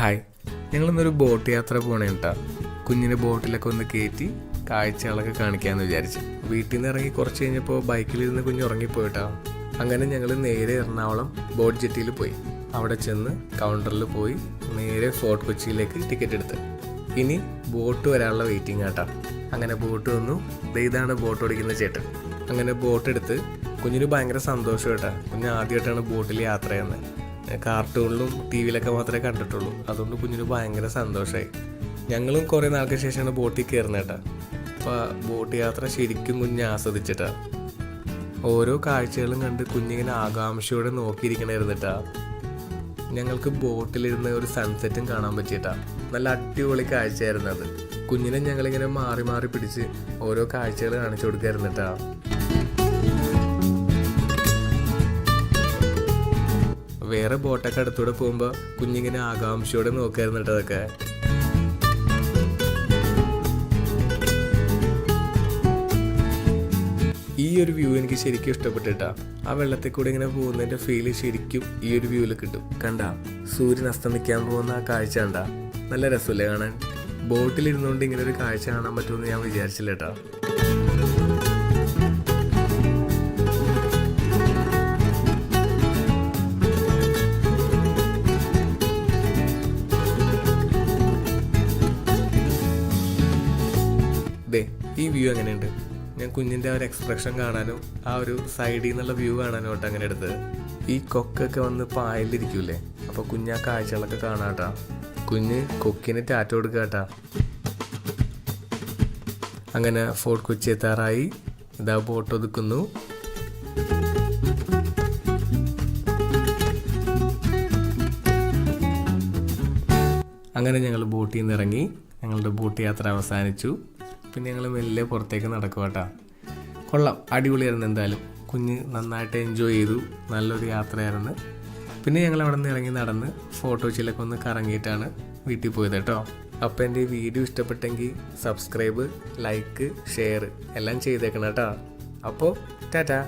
Hi, ഞങ്ങളിന്നൊരു boat യാത്ര പോണേ കേട്ടോ. കുഞ്ഞിനെ ബോട്ടിലൊക്കെ ഒന്ന് കയറ്റി കാഴ്ചകളൊക്കെ കാണിക്കാമെന്ന് വിചാരിച്ചു. വീട്ടിൽ നിന്ന് ഇറങ്ങി കുറച്ച് കഴിഞ്ഞപ്പോൾ ബൈക്കിലിരുന്ന് കുഞ്ഞ് ഉറങ്ങിപ്പോയിട്ടോ. അങ്ങനെ ഞങ്ങൾ നേരെ എറണാകുളം ബോട്ട് ജെട്ടിയിൽ പോയി. അവിടെ ചെന്ന് കൗണ്ടറിൽ പോയി നേരെ ഫോർട്ട് കൊച്ചിയിലേക്ക് ടിക്കറ്റ് എടുത്ത് ഇനി ബോട്ട് വരാനുള്ള വെയിറ്റിംഗ് ആട്ടാ. അങ്ങനെ ബോട്ട് വന്നു. ഇതാണ് ബോട്ട് ഓടിക്കുന്ന ചേട്ടൻ. അങ്ങനെ ബോട്ട് എടുത്ത് കുഞ്ഞിന് ഭയങ്കര സന്തോഷം കേട്ടാ. കുഞ്ഞ് ആദ്യമായിട്ടാണ് ബോട്ടിൽ യാത്ര ചെയ്യുന്നത്. കാർട്ടൂണിലും ടി വിയിലൊക്കെ മാത്രമേ കണ്ടിട്ടുള്ളൂ. അതുകൊണ്ട് കുഞ്ഞിന് ഭയങ്കര സന്തോഷമായി. ഞങ്ങളും കുറേ നാൾക്ക് ശേഷമാണ് ബോട്ടിൽ കയറുന്നത് കേട്ടോ. അപ്പോൾ ബോട്ട് യാത്ര ശരിക്കും കുഞ്ഞ് ആസ്വദിച്ചിട്ടാ. ഓരോ കാഴ്ചകളും കണ്ട് കുഞ്ഞിങ്ങനെ ആകാംക്ഷയോടെ നോക്കിയിരിക്കണമായിരുന്നിട്ടാ. ഞങ്ങൾക്ക് ബോട്ടിലിരുന്ന് ഒരു സൺസെറ്റും കാണാൻ പറ്റിയിട്ടാ. നല്ല അടിപൊളി കാഴ്ചയായിരുന്നു അത്. കുഞ്ഞിനെ ഞങ്ങളിങ്ങനെ മാറി മാറി പിടിച്ച് ഓരോ കാഴ്ചകൾ കാണിച്ചു കൊടുക്കായിരുന്നിട്ടാ. വേറെ ബോട്ടൊക്കെ അടുത്തൂടെ പോകുമ്പോൾ കുഞ്ഞിങ്ങനെ ആകാംക്ഷയോടെ നോക്കായിരുന്നു കേട്ടോ അതൊക്കെ. ഈ ഒരു വ്യൂ എനിക്ക് ശരിക്കും ഇഷ്ടപ്പെട്ടിട്ടാ. ആ വെള്ളത്തിൽ കൂടെ ഇങ്ങനെ പോകുന്നതിൻ്റെ ഫീല് ശരിക്കും ഈ ഒരു വ്യൂവിൽ കിട്ടും. കണ്ടാ സൂര്യൻ അസ്തമിക്കാൻ പോകുന്ന ആ കാഴ്ച കണ്ടാ നല്ല രസമല്ലേ കാണാൻ. ബോട്ടിലിരുന്നുകൊണ്ട് ഇങ്ങനെ ഒരു കാഴ്ച കാണാൻ പറ്റുമെന്ന് ഞാൻ വിചാരിച്ചില്ല കേട്ടോ. ഈ വ്യൂ എങ്ങനെയുണ്ട്? ഞാൻ കുഞ്ഞിൻ്റെ ആ ഒരു എക്സ്പ്രഷൻ കാണാനും ആ ഒരു സൈഡിൽ നിന്നുള്ള വ്യൂ കാണാനും കേട്ടോ അങ്ങനെ എടുത്തത്. ഈ കൊക്കൊക്കെ വന്ന് പായലിരിക്കൂലേ, അപ്പോൾ കുഞ്ഞ് ആ കാഴ്ചകളൊക്കെ കാണാട്ടാ. കുഞ്ഞ് കൊക്കിന് ടാറ്റ കൊടുക്കാട്ടാ. അങ്ങനെ ഫോർട്ട് കൊച്ചി എത്താറായി. ഇതാ ബോട്ട് ഒതുക്കുന്നു. അങ്ങനെ ഞങ്ങൾ ബോട്ടിൽ നിന്ന് ഇറങ്ങി. ഞങ്ങളുടെ ബോട്ട് യാത്ര അവസാനിച്ചു. പിന്നെ ഞങ്ങൾ മെല്ലെ പുറത്തേക്ക് നടക്കുക കേട്ടോ. കൊള്ളാം, അടിപൊളിയായിരുന്നു. എന്തായാലും കുഞ്ഞ് നന്നായിട്ട് എൻജോയ് ചെയ്തു. നല്ലൊരു യാത്രയായിരുന്നു. പിന്നെ ഞങ്ങൾ അവിടെ നിന്ന് ഇറങ്ങി നടന്ന് ഫോർട്ട് കൊച്ചിയിലൊക്കെ ഒന്ന് കറങ്ങിയിട്ടാണ് വീട്ടിൽ പോയത് കേട്ടോ. അപ്പോൾ എൻ്റെ ഈ വീഡിയോ ഇഷ്ടപ്പെട്ടെങ്കിൽ സബ്സ്ക്രൈബ്, ലൈക്ക്, ഷെയർ എല്ലാം ചെയ്തേക്കണം കേട്ടോ. അപ്പോൾ ടാറ്റാ.